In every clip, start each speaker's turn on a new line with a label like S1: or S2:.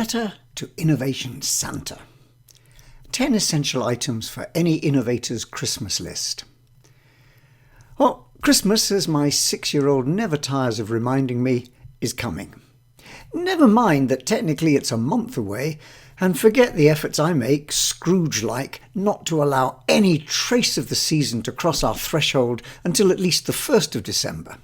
S1: Letter to Innovation Santa. 10 essential items for any innovator's Christmas list. Well, Christmas, as my 6-year-old never tires of reminding me, is coming. Never mind that technically it's a month away, and forget the efforts I make, Scrooge-like, not to allow any trace of the season to cross our threshold until at least the 1st of December.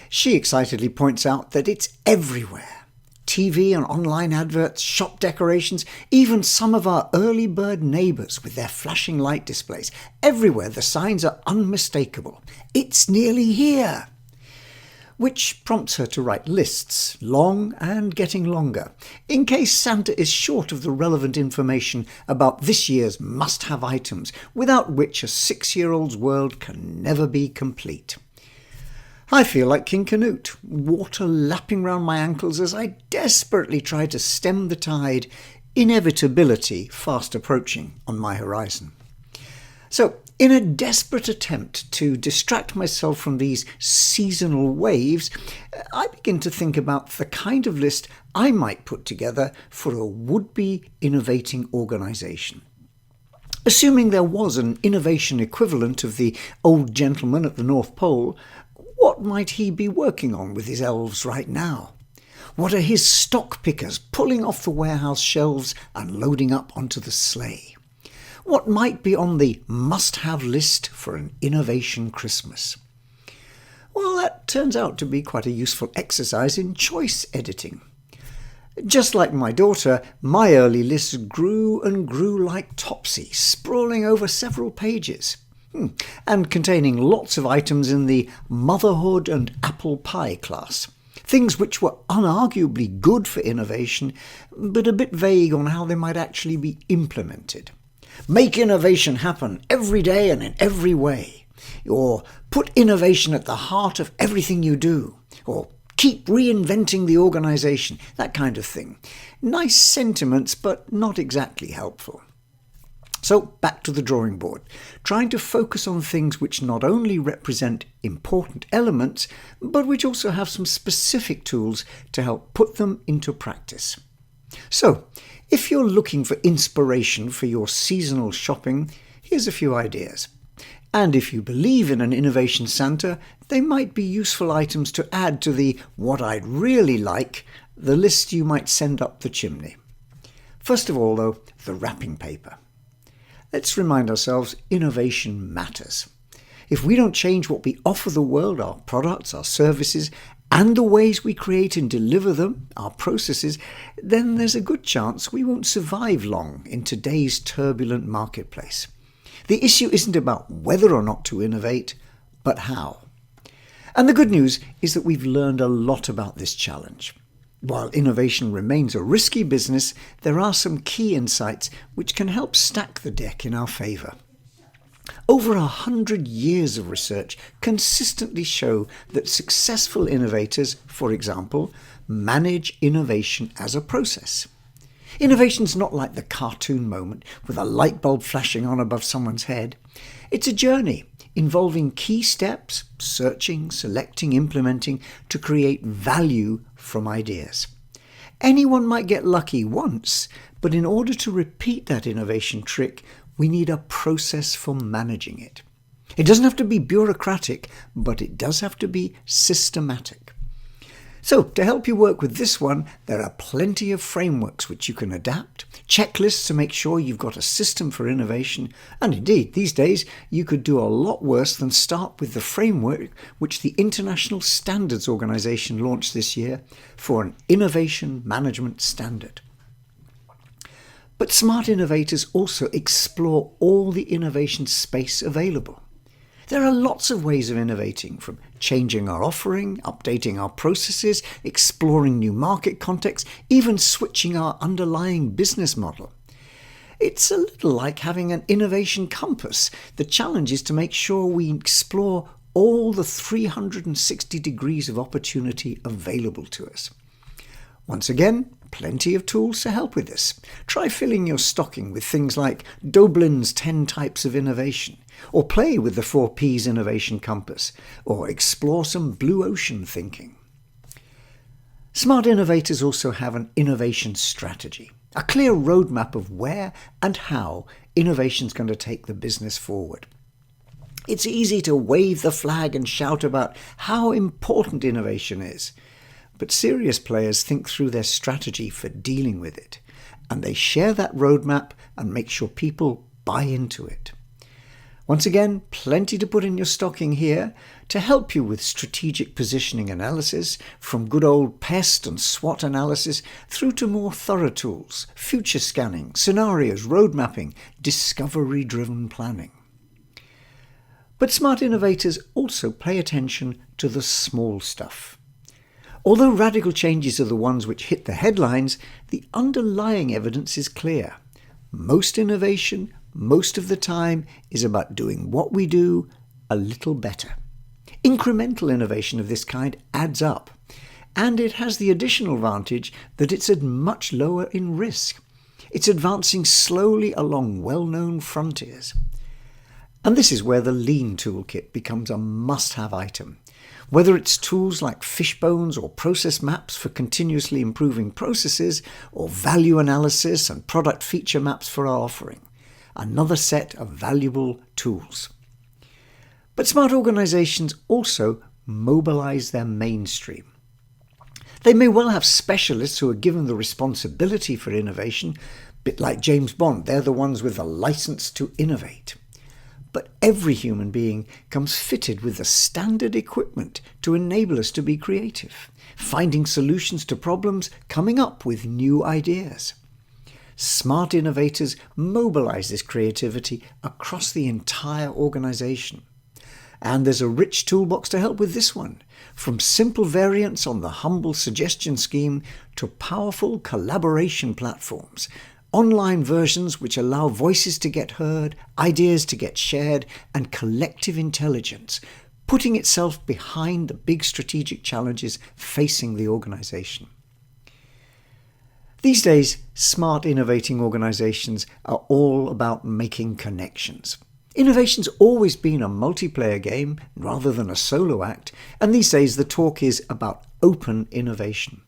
S1: She excitedly points out that it's everywhere. TV and online adverts, shop decorations, even some of our early bird neighbours with their flashing light displays. Everywhere the signs are unmistakable. It's nearly here. Which prompts her to write lists, long and getting longer, in case Santa is short of the relevant information about this year's must-have items, without which a 6-year-old's world can never be complete. I feel like King Canute, water lapping round my ankles as I desperately try to stem the tide, inevitability fast approaching on my horizon. So, in a desperate attempt to distract myself from these seasonal waves, I begin to think about the kind of list I might put together for a would-be innovating organisation. Assuming there was an innovation equivalent of the old gentleman at the North Pole, what might he be working on with his elves right now? What are his stock pickers pulling off the warehouse shelves and loading up onto the sleigh? What might be on the must-have list for an innovation Christmas? Well, that turns out to be quite a useful exercise in choice editing. Just like my daughter, my early lists grew and grew like Topsy, sprawling over several pages. And containing lots of items in the motherhood and apple pie class. Things which were unarguably good for innovation, but a bit vague on how they might actually be implemented. Make innovation happen every day and in every way. Or put innovation at the heart of everything you do. Or keep reinventing the organisation. That kind of thing. Nice sentiments, but not exactly helpful. So back to the drawing board, trying to focus on things which not only represent important elements, but which also have some specific tools to help put them into practice. So, if you're looking for inspiration for your seasonal shopping, here's a few ideas. And if you believe in an innovation Santa, they might be useful items to add to the "what I'd really like," the list you might send up the chimney. First of all, though, the wrapping paper. Let's remind ourselves innovation matters. If we don't change what we offer the world, our products, our services, and the ways we create and deliver them, our processes, then there's a good chance we won't survive long in today's turbulent marketplace. The issue isn't about whether or not to innovate, but how. And the good news is that we've learned a lot about this challenge. While innovation remains a risky business, there are some key insights which can help stack the deck in our favour. Over 100 years of research consistently show that successful innovators, for example, manage innovation as a process. Innovation's not like the cartoon moment with a light bulb flashing on above someone's head. It's a journey involving key steps, searching, selecting, implementing, to create value from ideas. Anyone might get lucky once, but in order to repeat that innovation trick, we need a process for managing it. It doesn't have to be bureaucratic, but it does have to be systematic. So, to help you work with this one, there are plenty of frameworks which you can adapt, checklists to make sure you've got a system for innovation, and indeed, these days, you could do a lot worse than start with the framework which the International Standards Organization launched this year for an innovation management standard. But smart innovators also explore all the innovation space available. There are lots of ways of innovating, from changing our offering, updating our processes, exploring new market contexts, even switching our underlying business model. It's a little like having an innovation compass. The challenge is to make sure we explore all the 360 degrees of opportunity available to us. Once again, plenty of tools to help with this. Try filling your stocking with things like Doblin's 10 Types of Innovation, or play with the 4 Ps Innovation Compass, or explore some blue ocean thinking. Smart innovators also have an innovation strategy, a clear roadmap of where and how innovation is going to take the business forward. It's easy to wave the flag and shout about how important innovation is, but serious players think through their strategy for dealing with it, and they share that roadmap and make sure people buy into it. Once again, plenty to put in your stocking here to help you with strategic positioning analysis, from good old pest and SWOT analysis through to more thorough tools, future scanning, scenarios, road mapping, discovery-driven planning. But smart innovators also pay attention to the small stuff. Although radical changes are the ones which hit the headlines, the underlying evidence is clear. Most innovation, most of the time, is about doing what we do a little better. Incremental innovation of this kind adds up, and it has the additional advantage that it's at much lower in risk. It's advancing slowly along well-known frontiers. And this is where the Lean toolkit becomes a must-have item. Whether it's tools like fishbones or process maps for continuously improving processes, or value analysis and product feature maps for our offering. Another set of valuable tools. But smart organizations also mobilize their mainstream. They may well have specialists who are given the responsibility for innovation, a bit like James Bond, they're the ones with the license to innovate. But every human being comes fitted with the standard equipment to enable us to be creative, finding solutions to problems, coming up with new ideas. Smart innovators mobilize this creativity across the entire organization. And there's a rich toolbox to help with this one, from simple variants on the humble suggestion scheme to powerful collaboration platforms, online versions which allow voices to get heard, ideas to get shared, and collective intelligence, putting itself behind the big strategic challenges facing the organization. These days, smart innovating organizations are all about making connections. Innovation's always been a multiplayer game rather than a solo act, and these days the talk is about open innovation.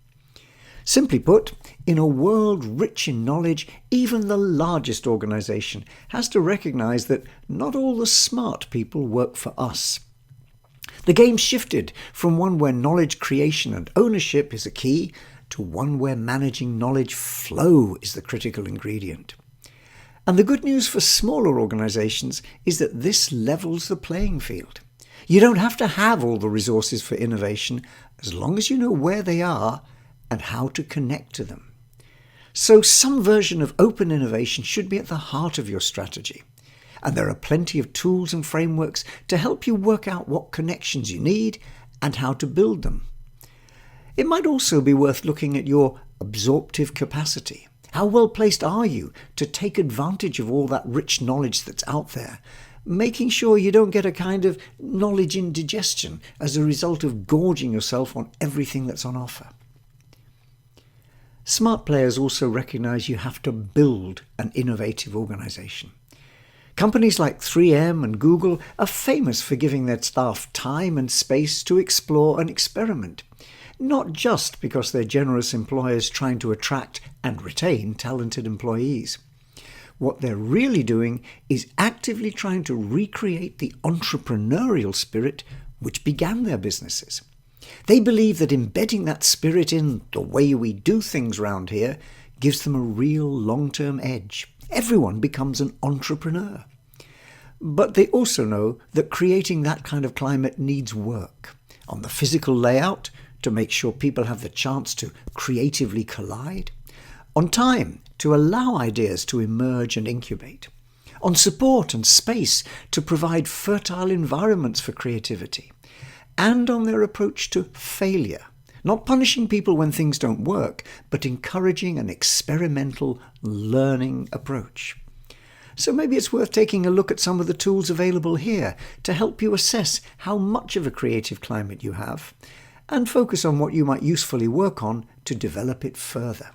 S1: Simply put, in a world rich in knowledge, even the largest organization has to recognize that not all the smart people work for us. The game shifted from one where knowledge creation and ownership is a key to one where managing knowledge flow is the critical ingredient. And the good news for smaller organizations is that this levels the playing field. You don't have to have all the resources for innovation as long as you know where they are and how to connect to them. So some version of open innovation should be at the heart of your strategy. And there are plenty of tools and frameworks to help you work out what connections you need and how to build them. It might also be worth looking at your absorptive capacity. How well placed are you to take advantage of all that rich knowledge that's out there, making sure you don't get a kind of knowledge indigestion as a result of gorging yourself on everything that's on offer. Smart players also recognize you have to build an innovative organization. Companies like 3M and Google are famous for giving their staff time and space to explore and experiment, not just because they're generous employers trying to attract and retain talented employees. What they're really doing is actively trying to recreate the entrepreneurial spirit which began their businesses. They believe that embedding that spirit in the way we do things round here gives them a real long-term edge. Everyone becomes an entrepreneur. But they also know that creating that kind of climate needs work on the physical layout to make sure people have the chance to creatively collide, on time to allow ideas to emerge and incubate, on support and space to provide fertile environments for creativity, and on their approach to failure, not punishing people when things don't work, but encouraging an experimental learning approach. So maybe it's worth taking a look at some of the tools available here to help you assess how much of a creative climate you have and focus on what you might usefully work on to develop it further.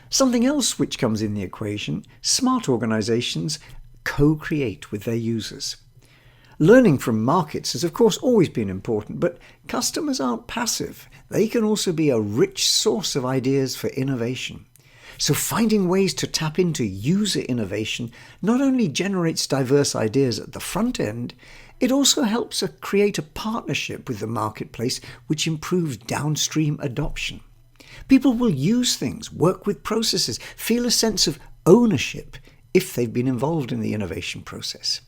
S1: Something else which comes in the equation, smart organizations co-create with their users. Learning from markets has of course always been important, but customers aren't passive. They can also be a rich source of ideas for innovation. So finding ways to tap into user innovation not only generates diverse ideas at the front end, it also helps create a partnership with the marketplace which improves downstream adoption. People will use things, work with processes, feel a sense of ownership if they've been involved in the innovation process.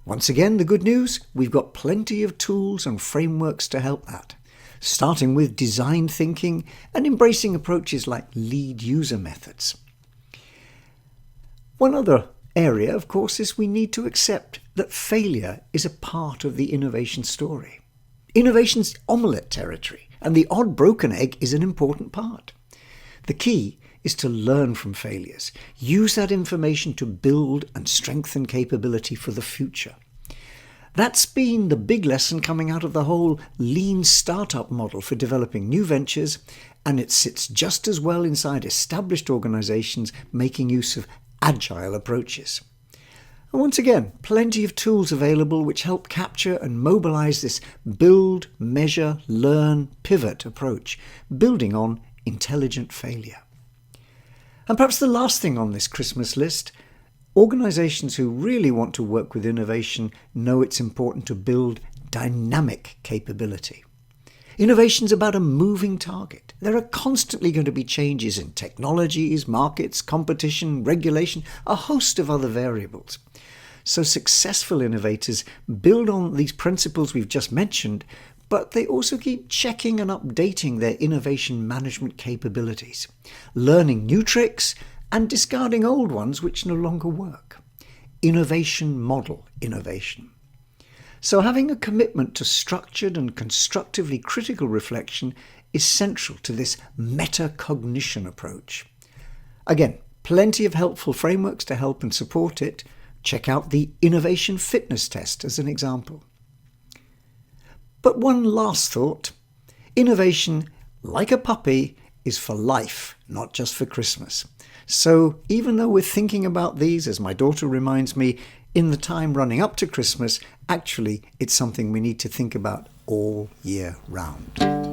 S1: Once again, the good news, we've got plenty of tools and frameworks to help that, starting with design thinking and embracing approaches like lead user methods. One other area, of course, is we need to accept that failure is a part of the innovation story. Innovation's omelette territory, and the odd broken egg is an important part. The key is to learn from failures, use that information to build and strengthen capability for the future. That's been the big lesson coming out of the whole lean startup model for developing new ventures, and it sits just as well inside established organizations making use of agile approaches. And once again, plenty of tools available which help capture and mobilize this build, measure, learn, pivot approach, building on intelligent failure. And perhaps the last thing on this Christmas list, organizations who really want to work with innovation know it's important to build dynamic capability. Innovation's about a moving target. There are constantly going to be changes in technologies, markets, competition, regulation, a host of other variables. So successful innovators build on these principles we've just mentioned, but they also keep checking and updating their innovation management capabilities, learning new tricks and discarding old ones which no longer work. Innovation model innovation. So having a commitment to structured and constructively critical reflection is central to this metacognition approach. Again, plenty of helpful frameworks to help and support it. Check out the Innovation Fitness Test as an example. But one last thought. Innovation, like a puppy, is for life, not just for Christmas. So even though we're thinking about these, as my daughter reminds me, in the time running up to Christmas, actually it's something we need to think about all year round.